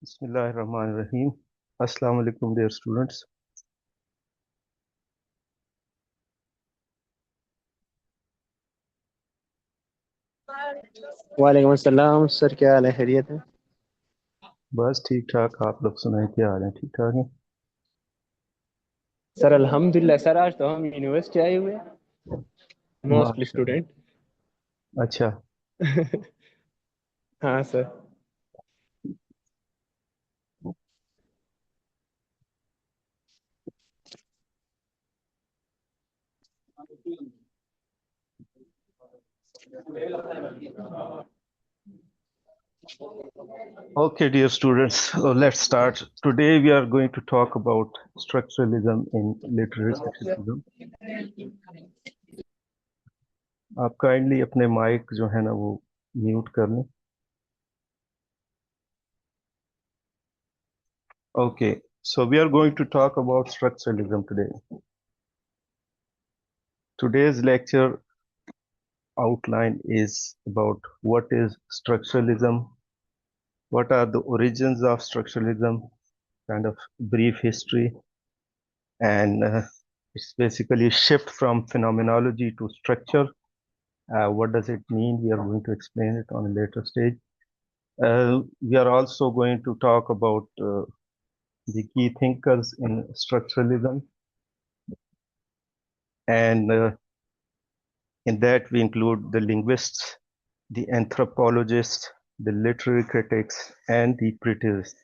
Bismillahirrahmanirrahim. Assalamu alaikum, dear students. वालेकुम अस्सलाम sir, क्या हाल है? खैरियत है? बस ठीक ठाक। आप लोग सुनाएं, क्या हाल है? ठीक ठाक है। सर अल्हम्दुलिल्लाह। सर आज तो हम यूनिवर्सिटी आए हुए हैं, मोस्टली माशाल्लाह। स्टूडेंट। अच्छा। हाँ sir. Okay, dear students, let's start. Today we are going to talk about structuralism in literary criticism. आप काइंडली अपने माइक जो है ना वो म्यूट कर लें। Okay, so we are going to talk about structuralism today. Today's lecture outline is about what is structuralism, what are the origins of structuralism, kind of brief history, and it's basically a shift from phenomenology to structure. What does it mean? We are going to explain it on a later stage. We are also going to talk about the key thinkers in structuralism, and in that we include the linguists, the anthropologists, the literary critics, and the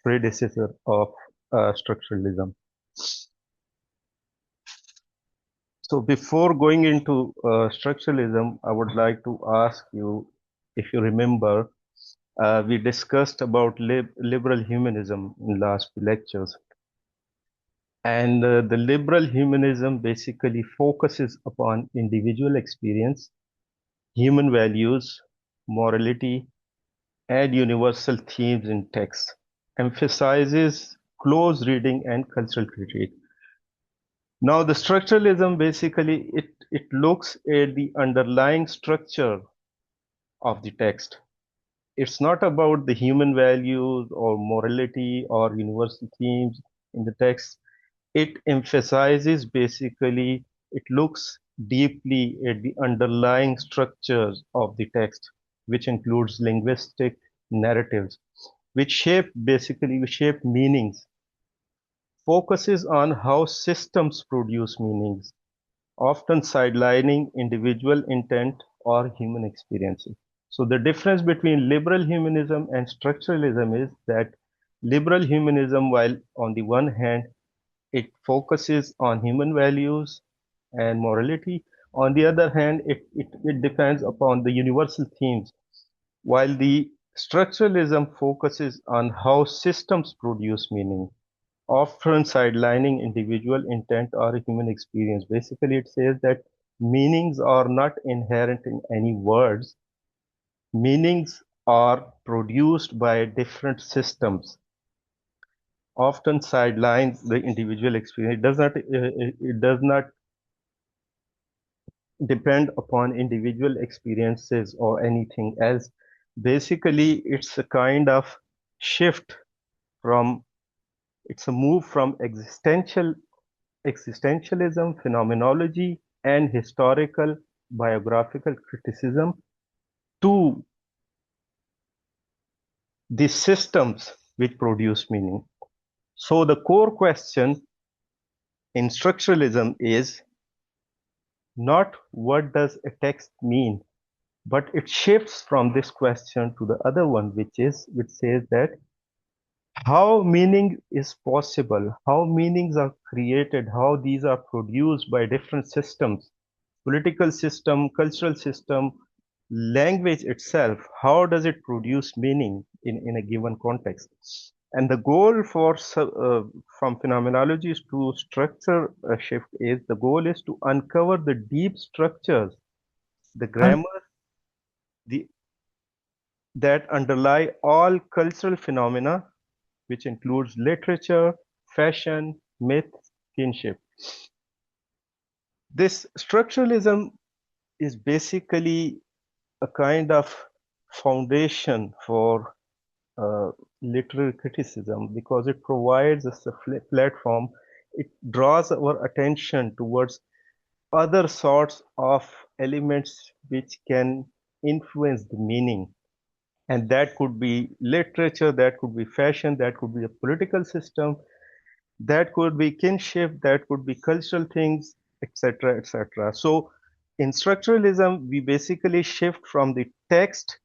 predecessor of structuralism. So before going into structuralism, I would like to ask you, if you remember, we discussed about liberal humanism in last few lectures. And the liberal humanism basically focuses upon individual experience, human values, morality, and universal themes in text, emphasizes close reading and cultural critique. Now, the structuralism basically it looks at the underlying structure of the text. It's not about the human values or morality or universal themes in the text. It emphasizes basically, it looks deeply at the underlying structures of the text, which includes linguistic narratives, which shape meanings, focuses on how systems produce meanings, often sidelining individual intent or human experiences. So the difference between liberal humanism and structuralism is that liberal humanism, while on the one hand it focuses on human values and morality, on the other hand it depends upon the universal themes, while the structuralism focuses on how systems produce meaning, often sidelining individual intent or human experience. Basically, it says that meanings are not inherent in any words. Meanings are produced by different systems, often sidelines the individual experience. It does not depend upon individual experiences or anything else. Basically, it's a kind of shift from, it's a move from existentialism, phenomenology, and historical biographical criticism to the systems which produce meaning. So the core question in structuralism is not what does a text mean, but it shifts from this question to the other one, which says that how meaning is possible, how meanings are created, how these are produced by different systems, political system, cultural system, language itself, how does it produce meaning in a given context? And the goal from phenomenology to structure shift is, the goal is to uncover the deep structures, the grammar, the that underlie all cultural phenomena, which includes literature, fashion, myth, kinship. This structuralism is basically a kind of foundation for literary criticism because it provides us a platform. It draws our attention towards other sorts of elements which can influence the meaning. And that could be literature, that could be fashion, that could be a political system, that could be kinship, that could be cultural things, etc., etc. So in structuralism, we basically shift from the text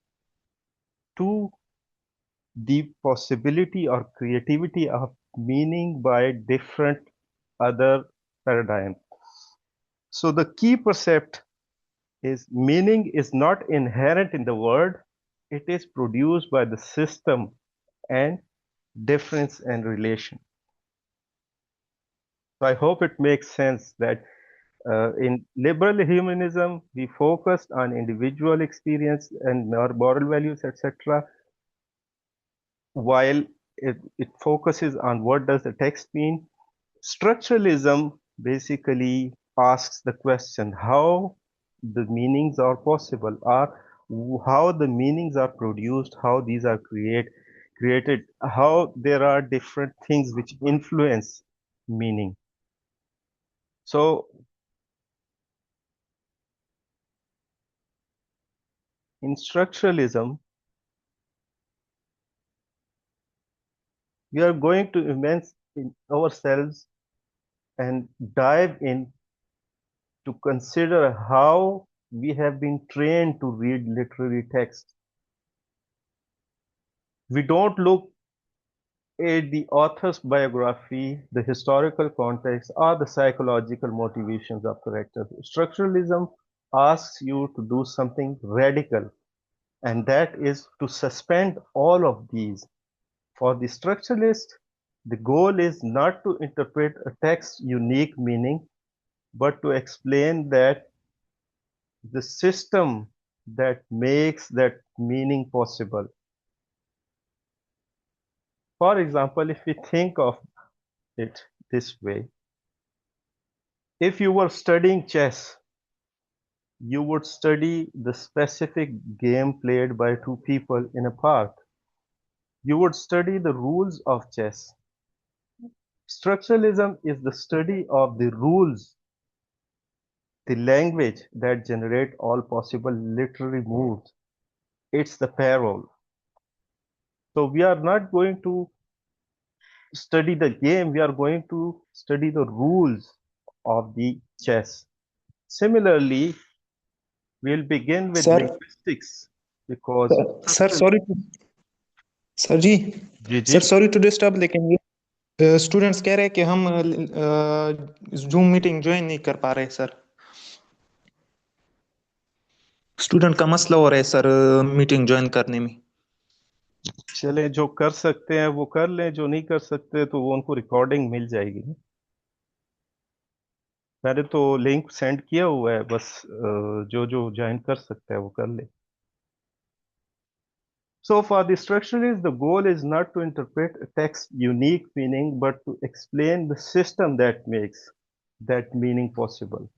to the possibility or creativity of meaning by different other paradigms. So the key percept is meaning is not inherent in the word, it is produced by the system and difference and relation. So I hope it makes sense that in liberal humanism, we focused on individual experience and our moral values, etc., while it focuses on what does the text mean. Structuralism basically asks the question how the meanings are possible, or how the meanings are produced, how these are created, how there are different things which influence meaning. So in structuralism, we are going to immerse in ourselves and dive in to consider how we have been trained to read literary text. We don't look at the author's biography, the historical context, or the psychological motivations of characters. Structuralism asks you to do something radical, and that is to suspend all of these. For the structuralist, the goal is not to interpret a text's unique meaning, but to explain that the system that makes that meaning possible. For example, if we think of it this way, if you were studying chess, you would study the specific game played by two people in a park. You would study the rules of chess. Structuralism is the study of the rules, the language that generate all possible literary moves. It's the parole. So we are not going to study the game, we are going to study the rules of the chess. Similarly, we'll begin with sir linguistics because sir sorry sir जी जी जी sir sorry to disturb लेकिन ये students कह रहे हैं कि हम जूम मीटिंग ज्वाइन नहीं कर पा रहे सर स्टूडेंट का मसला हो रहा है सर मीटिंग ज्वाइन करने में चलें जो कर सकते हैं वो कर लें जो नहीं कर सकते तो वो उनको रिकॉर्डिंग मिल जाएगी मैंने तो लिंक सेंड किया हुआ है बस जो जो ज्वाइन कर सकता है वो कर ले So for the structuralists, the goal is not to interpret a text's unique meaning, but to explain the system that makes that meaning possible.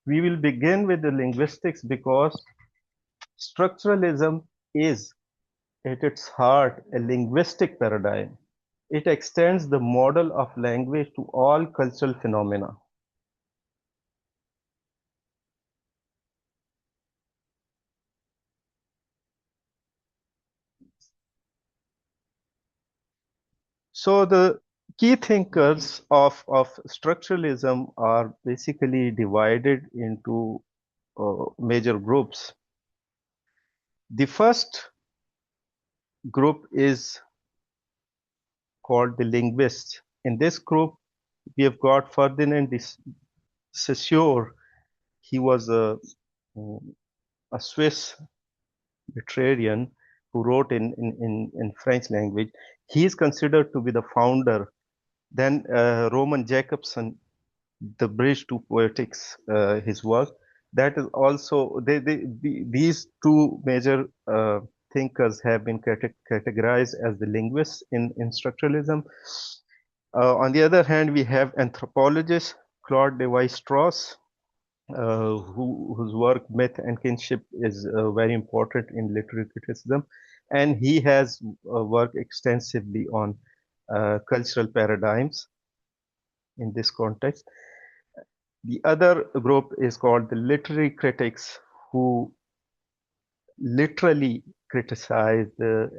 We will begin with the linguistics because structuralism is, at its heart, a linguistic paradigm. It extends the model of language to all cultural phenomena. So the key thinkers of structuralism are basically divided into major groups. The first group is called the linguists. In this group, we have got Ferdinand de Saussure. He was a Swiss literarian who wrote in French language. He is considered to be the founder. Then Roman Jacobson, The Bridge to Poetics, his work. That is also, these two major thinkers have been categorized as the linguists in structuralism. On the other hand, we have anthropologist Claude Levi-Strauss, whose work Myth and Kinship is very important in literary criticism. and he has worked extensively on cultural paradigms in this context. The other group is called the literary critics, who literally criticize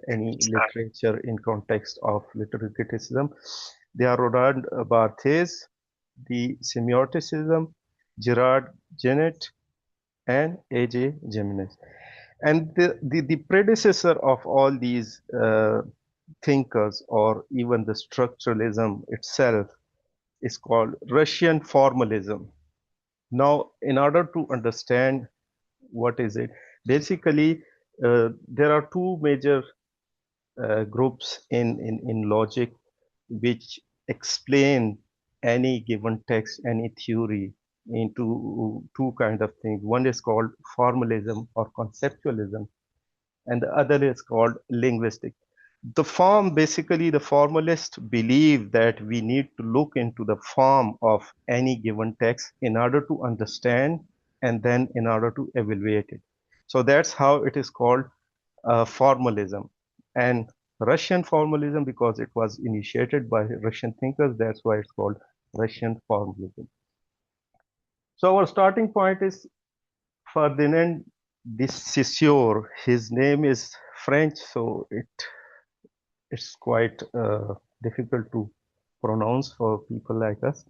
any literature in context of literary criticism. They are Roland Barthes, the semioticism, Gerard Genette, and A.J. Jimenez. And the predecessor of all these thinkers, or even the structuralism itself, is called Russian formalism. Now, in order to understand what is it, basically, there are two major groups in logic which explain any given text, any theory into two kind of things. One is called formalism or conceptualism, and the other is called linguistic. The form, basically, the formalists believe that we need to look into the form of any given text in order to understand and then in order to evaluate it. So that's how it is called formalism. And Russian formalism, because it was initiated by Russian thinkers, that's why it's called Russian formalism. So our starting point is Ferdinand de Saussure. His name is French, so it's quite difficult to pronounce for people like us.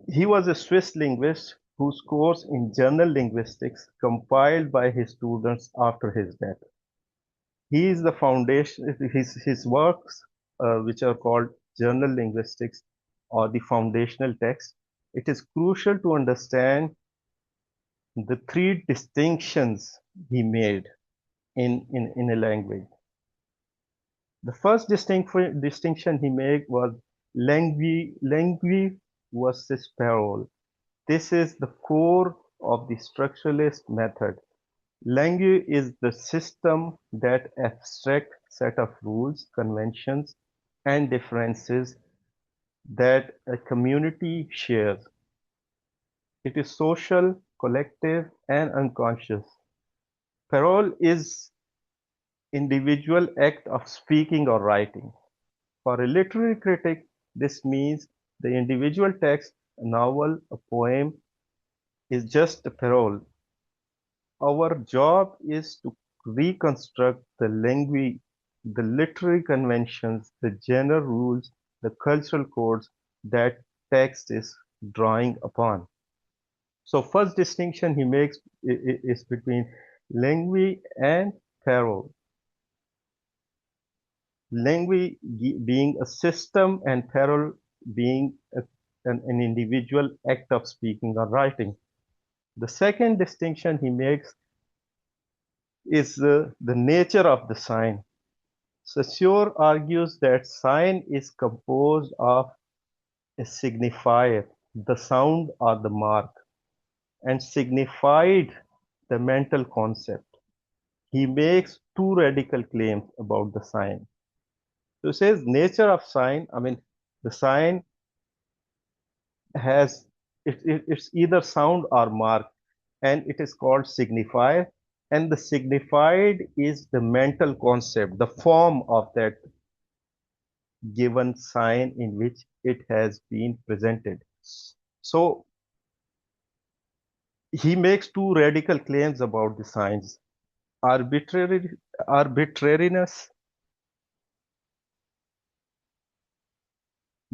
He was a Swiss linguist whose course in general linguistics compiled by his students after his death. He is the foundation, his works, which are called general linguistics or the foundational text. It is crucial to understand the three distinctions he made in a language. The first distinction he made was langue versus parole. This is the core of the structuralist method. Langue is the system that abstract set of rules, conventions, and differences that a community shares. It is social, collective, and unconscious. Parole is individual act of speaking or writing. For a literary critic, this means the individual text, a novel, a poem, is just a parole. Our job is to reconstruct the language, the literary conventions, the general rules, the cultural codes that text is drawing upon. So first distinction he makes is between language and parole. Language being a system and parole being an individual act of speaking or writing. The second distinction he makes is the nature of the sign. Saussure argues that sign is composed of a signifier, the sound or the mark, and signified, the mental concept. He makes two radical claims about the sign. So he says nature of sign, I mean, the sign has, it's either sound or mark, and it is called signifier, and the signified is the mental concept, the form of that given sign in which it has been presented. So he makes two radical claims about the signs. Arbitrariness.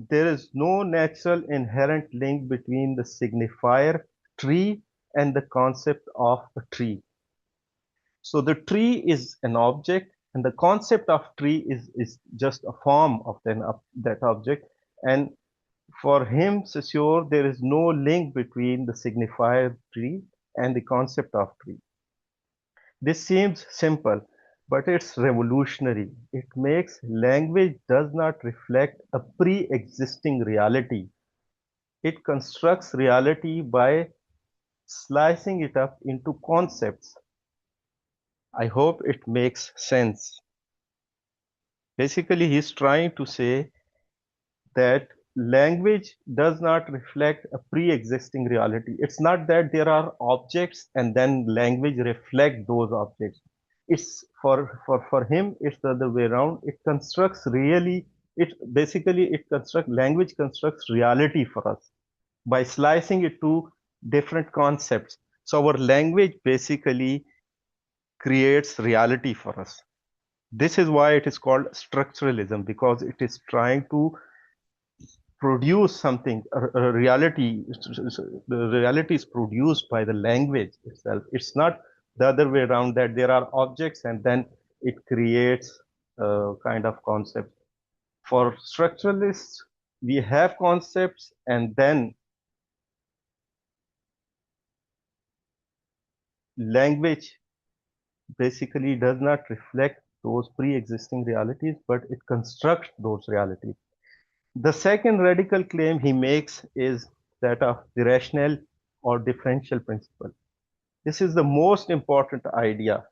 There is no natural inherent link between the signifier tree and the concept of a tree. So the tree is an object, and the concept of tree is just a form of that object. And for him, Saussure, there is no link between the signifier tree and the concept of tree. This seems simple, but it's revolutionary. It makes language does not reflect a pre-existing reality. It constructs reality by slicing it up into concepts. I hope it makes sense. Basically, he's trying to say that language does not reflect a pre-existing reality. It's not that there are objects and then language reflect those objects. It's for him, it's the other way around. It constructs really, it basically it constructs language constructs reality for us by slicing it to different concepts. So our language basically creates reality for us. This is why it is called structuralism, because it is trying to produce something, a reality. The reality is produced by the language itself. It's not the other way around, that there are objects and then it creates a kind of concept. For structuralists, we have concepts and then language basically does not reflect those pre-existing realities, but it constructs those realities. The second radical claim he makes is that of the rational or differential principle. This is the most important idea.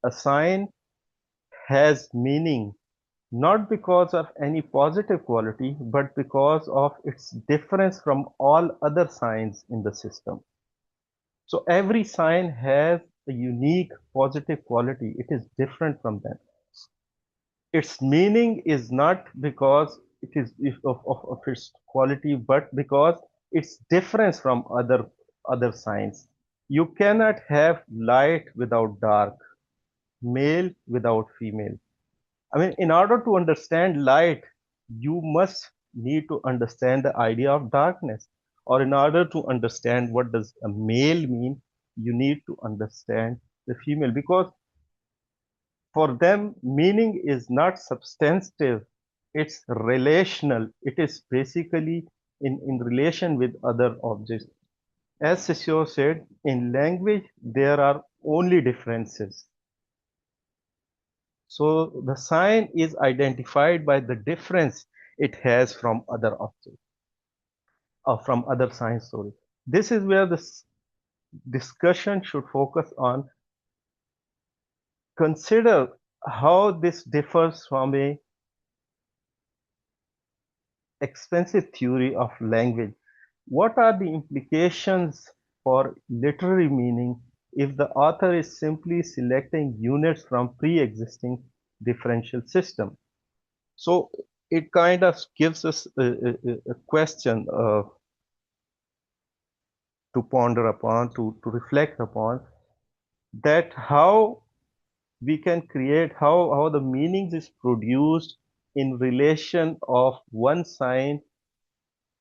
A sign has meaning not because of any positive quality, but because of its difference from all other signs in the system. So every sign has a unique positive quality. It is different from them. Its meaning is not because it is of its quality, but because it's difference from other signs. You cannot have light without dark, male without female. I mean, in order to understand light, you must need to understand the idea of darkness. Or in order to understand what does a male mean, you need to understand the female, because for them, meaning is not substantive, it's relational. It is basically in relation with other objects. As Saussure said, in language, there are only differences. So the sign is identified by the difference it has from other objects, or from other signs, sorry. This is where this discussion should focus on. Consider how this differs from a expensive theory of language. What are the implications for literary meaning if the author is simply selecting units from pre-existing differential system? So it kind of gives us a question to ponder upon, to reflect upon, that how we can create, how the meanings is produced in relation of one sign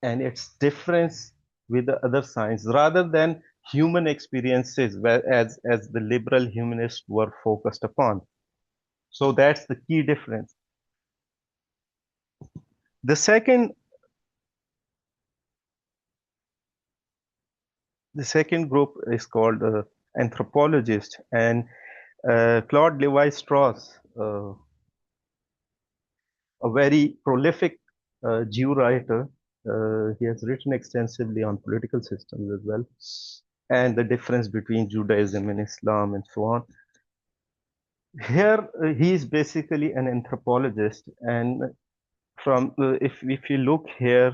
and its difference with the other signs, rather than human experiences, where as the liberal humanists were focused upon. So that's the key difference. The second group is called anthropologists, and Claude Levi-Strauss, a very prolific Jew writer. He has written extensively on political systems as well, and the difference between Judaism and Islam and so on. Here, he is basically an anthropologist, and from if you look here,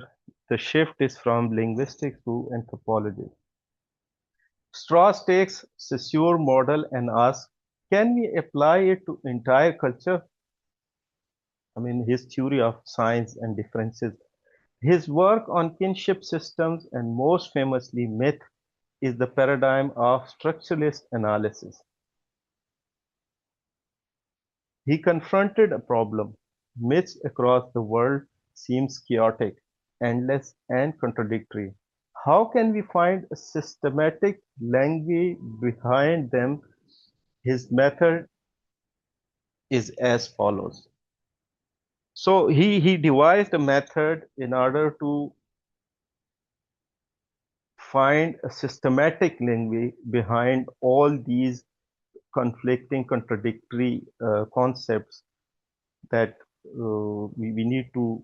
the shift is from linguistics to anthropology. Strauss takes Saussure model and asks, can we apply it to entire culture? I mean, his theory of science and differences. His work on kinship systems and most famously myth is the paradigm of structuralist analysis. He confronted a problem. Myths across the world seems chaotic, endless, and contradictory. How can we find a systematic language behind them? His method is as follows. So he devised a method in order to find a systematic language behind all these conflicting, contradictory concepts, that we need to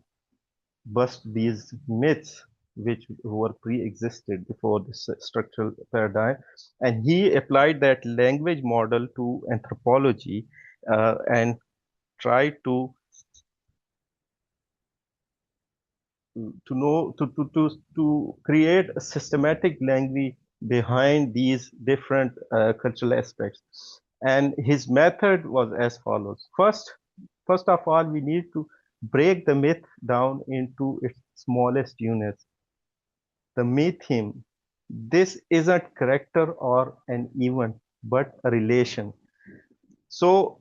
bust these myths which were pre-existed before this structural paradigm. And he applied that language model to anthropology and tried to to create a systematic language behind these different cultural aspects. And his method was as follows. First of all, we need to break the myth down into its smallest units. The mytheme. This isn't character or an event, but a relation. So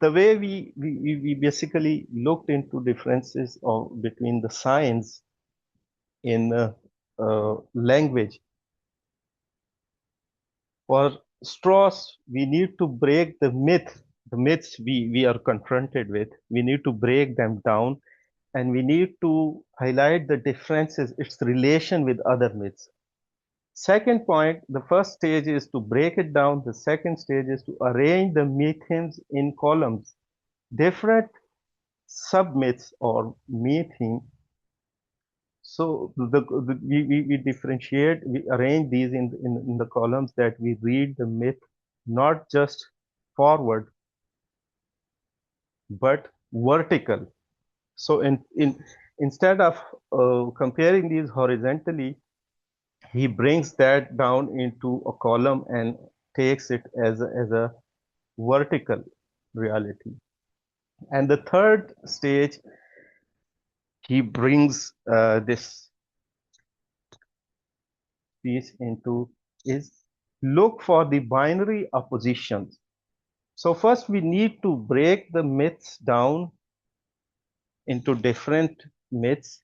the way we basically looked into differences between the signs in language. For Strauss, we need to break the myths we are confronted with. We need to break them down and we need to highlight the differences, its relation with other myths. Second point, the first stage is to break it down. The second stage is to arrange the mythemes in columns. Different submyths or mytheme. So we differentiate, we arrange these in the columns that we read the myth not just forward but vertical. So instead of comparing these horizontally, he brings that down into a column and takes it as a vertical reality. And the third stage, he brings this piece into is look for the binary oppositions. So first we need to break the myths down into different myths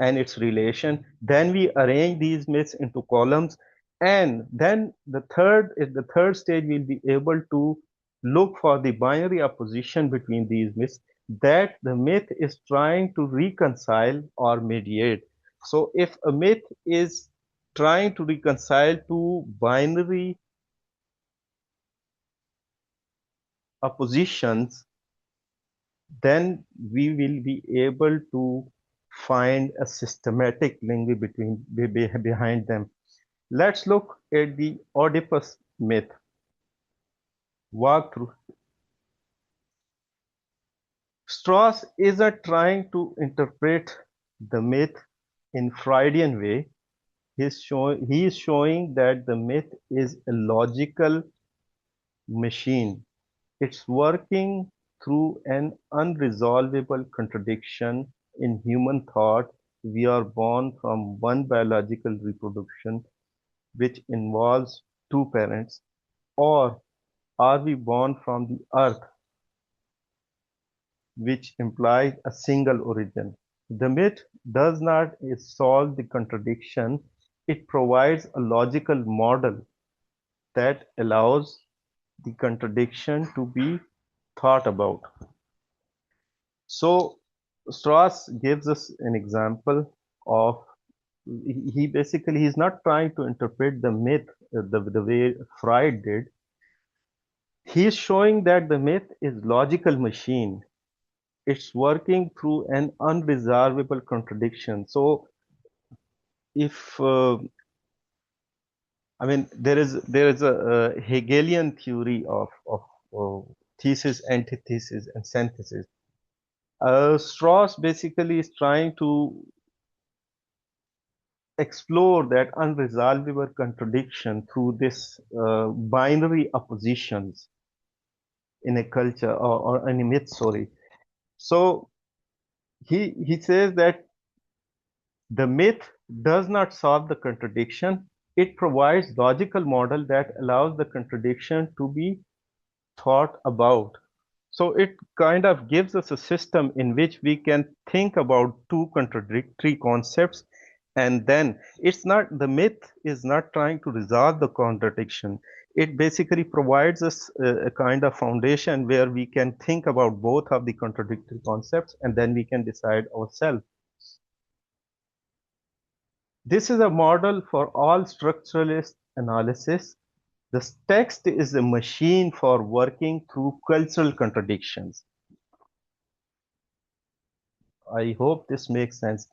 and its relation. Then we arrange these myths into columns. And then the third stage, we'll be able to look for the binary opposition between these myths that the myth is trying to reconcile or mediate. So if a myth is trying to reconcile two binary oppositions, then we will be able to find a systematic link behind them. Let's look at the Oedipus myth. Walk through. Strauss isn't trying to interpret the myth in Freudian way. He is showing that the myth is a logical machine. It's working through an unresolvable contradiction in human thought. We are born from one biological reproduction, which involves two parents, or are we born from the earth, which implies a single origin? The myth does not solve the contradiction, it provides a logical model that allows the contradiction to be thought about. So Strauss gives us an example of he basically he's not trying to interpret the myth the way Freud did. He's showing that the myth is logical machine. It's working through an unresolvable contradiction. So if I mean there is a Hegelian theory of thesis, antithesis, and synthesis. Strauss basically is trying to explore that unresolvable contradiction through this binary oppositions in a culture or in a myth, sorry. So he says that the myth does not solve the contradiction. It provides logical model that allows the contradiction to be thought about. So it kind of gives us a system in which we can think about two contradictory concepts, and then it's not the myth is not trying to resolve the contradiction. It basically provides us a kind of foundation where we can think about both of the contradictory concepts and then we can decide ourselves. This is a model for all structuralist analysis. The text is a machine for working through cultural contradictions. I hope this makes sense.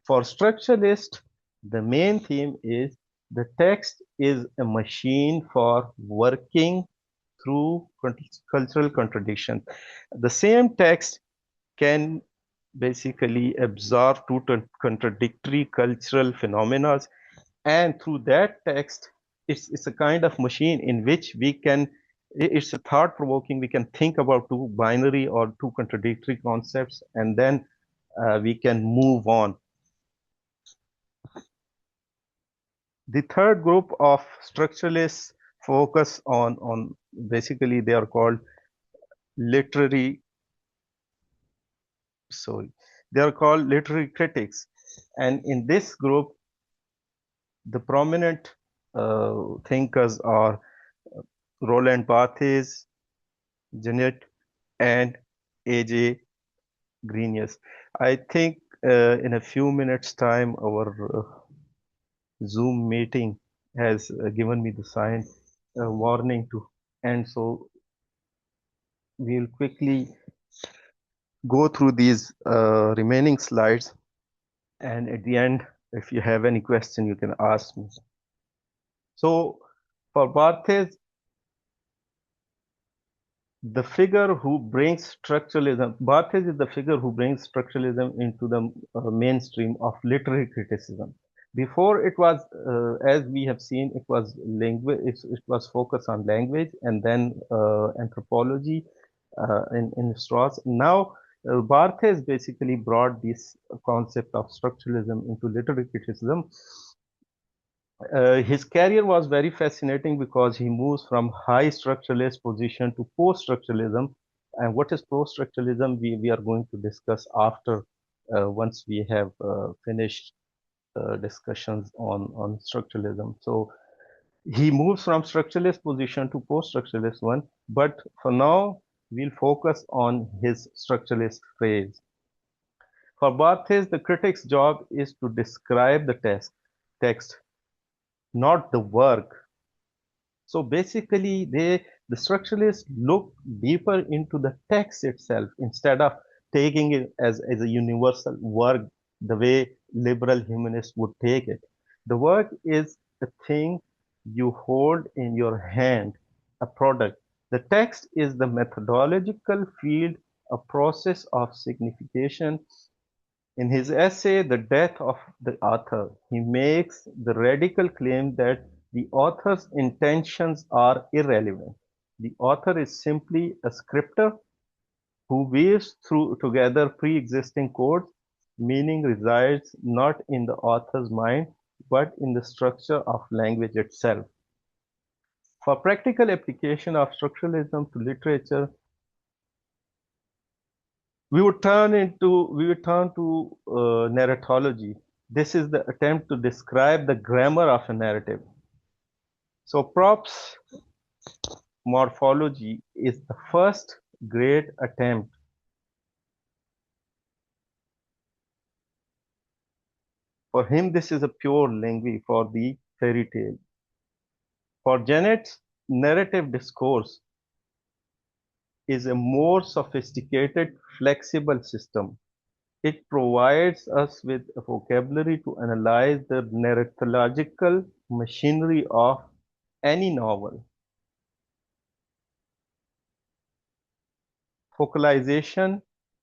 For structuralists, the main theme is the text is a machine for working through cultural contradictions. The same text can basically absorb two contradictory cultural phenomena, and through that text, it's a kind of machine in which we can, it's a thought provoking, we can think about two binary or two contradictory concepts, and then we can move on. The third group of structuralists focus on basically they are called literary, sorry, they are called literary critics. And in this group, the prominent thinkers are Roland Barthes, Janet, and A.J. Greenius. I think in a few minutes' time, our Zoom meeting has given me the sign warning to end. So we'll quickly go through these remaining slides. And at the end, if you have any question, you can ask me. So for Barthes, the figure who brings structuralism, Barthes is the figure who brings structuralism into the mainstream of literary criticism. Before it was, as we have seen, it was language. It was focused on language, and then anthropology in Strauss. Now, Barthes basically brought this concept of structuralism into literary criticism. His career was very fascinating because he moves from high structuralist position to post-structuralism. And what is post-structuralism? We are going to discuss after once we have finished discussions on structuralism. So he moves from structuralist position to post-structuralist one. But for now, we'll focus on his structuralist phase. For Barthes, the critic's job is to describe the text, not the work. So basically, the structuralists look deeper into the text itself instead of taking it as a universal work the way liberal humanists would take it. The work is a thing you hold in your hand, a product. The text is the methodological field, a process of signification. In his essay, The Death of the Author, he makes the radical claim that the author's intentions are irrelevant. The author is simply a scripter who weaves together pre-existing codes. Meaning resides not in the author's mind, but in the structure of language itself. For practical application of structuralism to literature, we would turn to narratology. This is the attempt to describe the grammar of a narrative. So props morphology is the first great attempt. For him, this is a pure lingui for the fairy tale. For Janet, narrative discourse is a more sophisticated, flexible system. It provides us with a vocabulary to analyze the narratological machinery of any novel. Focalization,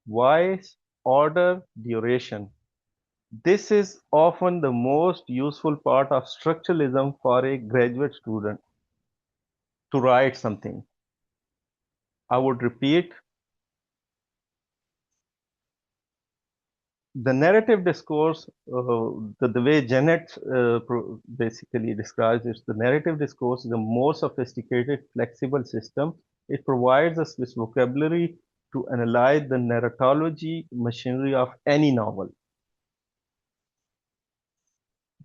voice, order, duration. This is often the most useful part of structuralism for a graduate student to write something. I would repeat, the narrative discourse, the way Janet basically describes it, the narrative discourse is a more sophisticated, flexible system. It provides us with vocabulary to analyze the narratology machinery of any novel.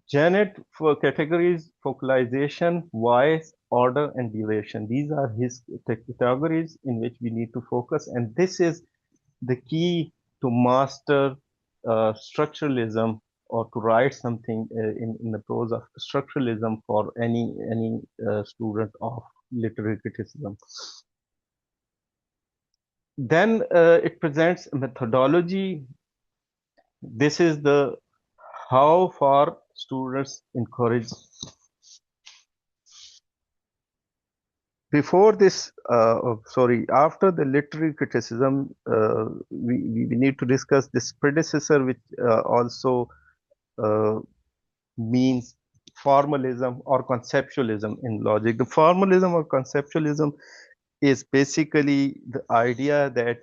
Janet for categories, focalization, voice, order, and duration. These are his categories in which we need to focus, and this is the key to master structuralism or to write something in the prose of structuralism for any student of literary criticism. Then it presents a methodology. This is the how far students encourage before this, after the literary criticism, we need to discuss this predecessor, which also uh, means formalism or conceptualism in logic. The formalism or conceptualism is basically the idea that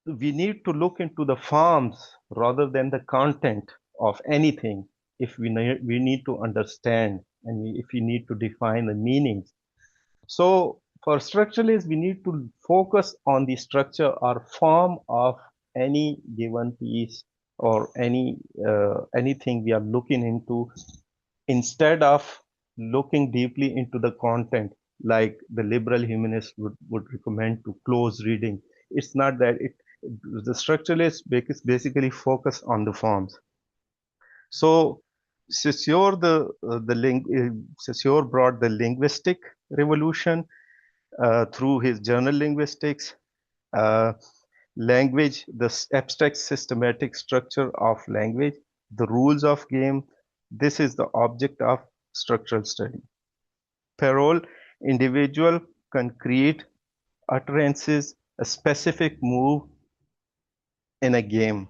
we need to look into the forms rather than the content of anything if we need to understand and if we need to define the meanings. So for structuralists, we need to focus on the structure or form of any given piece or anything we are looking into instead of looking deeply into the content like the liberal humanists would recommend to close reading. It's not that the structuralists basically focus on the forms. So Saussure Saussure brought the linguistic revolution through his journal linguistics, uh, language, the abstract systematic structure of language, the rules of game. This is the object of structural study. Parole, individual, concrete utterances, a specific move in a game.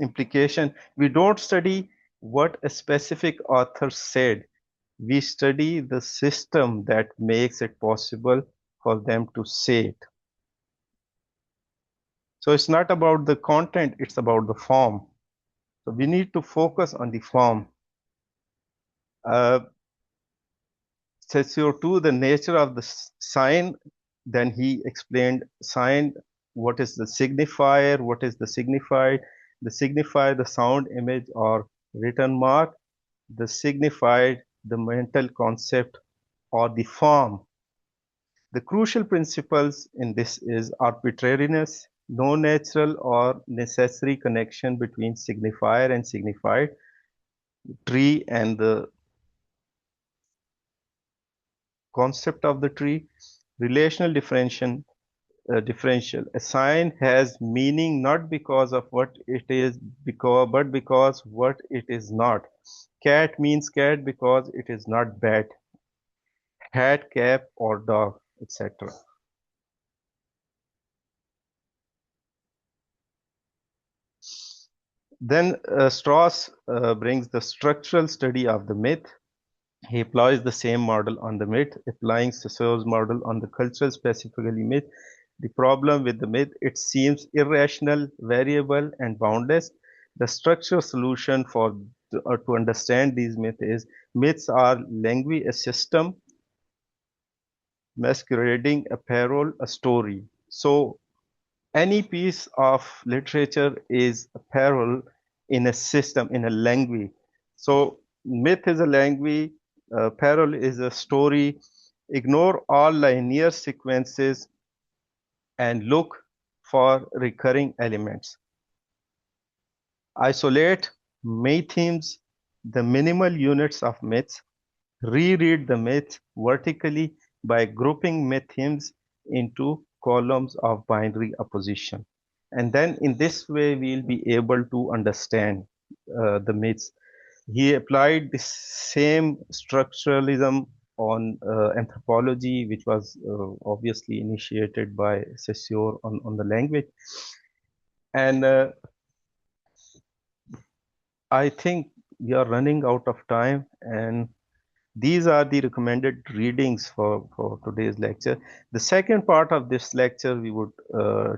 Implication, we don't study what a specific author said. We study the system that makes it possible for them to say it. So it's not about the content, it's about the form. So we need to focus on the form. Uh, CO2, the nature of the sign, then he explained sign, what is the signifier, what is the signified, the signifier, the sound, image, or written mark, the signified, the mental concept, or the form. The crucial principles in this is arbitrariness, no natural or necessary connection between signifier and signified, tree and the concept of the tree, relational differential. A sign has meaning not because of what it is, but because what it is not. Cat means cat because it is not bat. Hat, cap, or dog, etc. Then Strauss brings the structural study of the myth. He applies the same model on the myth, applying Saussure's model on the cultural, specifically myth. The problem with the myth, it seems irrational, variable, and boundless. The structural solution to understand these myths is myths are language, a system masquerading a parole, a story. So any piece of literature is a parole in a system, in a language. So myth is a language, parole is a story. Ignore all linear sequences and look for recurring elements. Isolate mythemes, the minimal units of myths. Reread the myth vertically by grouping mythemes into columns of binary opposition. And then in this way, we'll be able to understand the myths. He applied the same structuralism on anthropology, which was obviously initiated by Saussure on the language. And I think we are running out of time, and these are the recommended readings for today's lecture. The second part of this lecture we would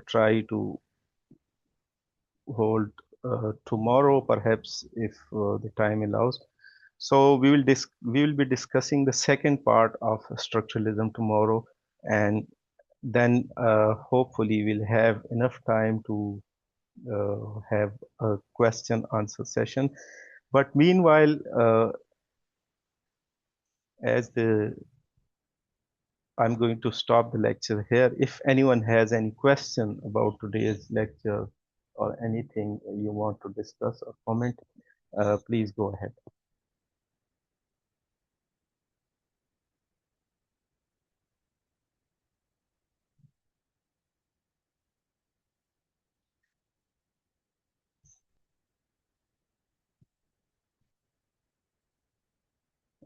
try to hold tomorrow, perhaps, if the time allows. So we will be discussing the second part of structuralism tomorrow, and then hopefully we'll have enough time to have a question answer session. But meanwhile, as the I'm going to stop the lecture here. If anyone has any question about today's lecture or anything you want to discuss or comment, please go ahead.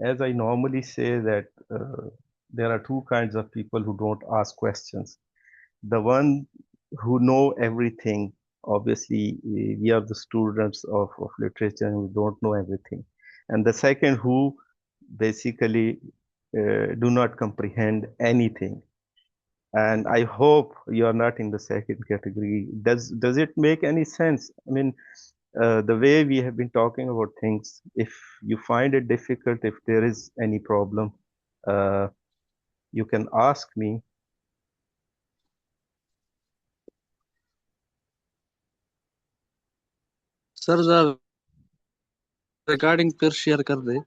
as I normally say that there are two kinds of people who don't ask questions. The one who know everything, obviously we are the students of literature and we don't know everything. And the second who basically do not comprehend anything. And I hope you are not in the second category. Does it make any sense? I mean, the way we have been talking about things, if you find it difficult, if there is any problem, uh, you can ask me. Sir जरा recording फिर share कर दे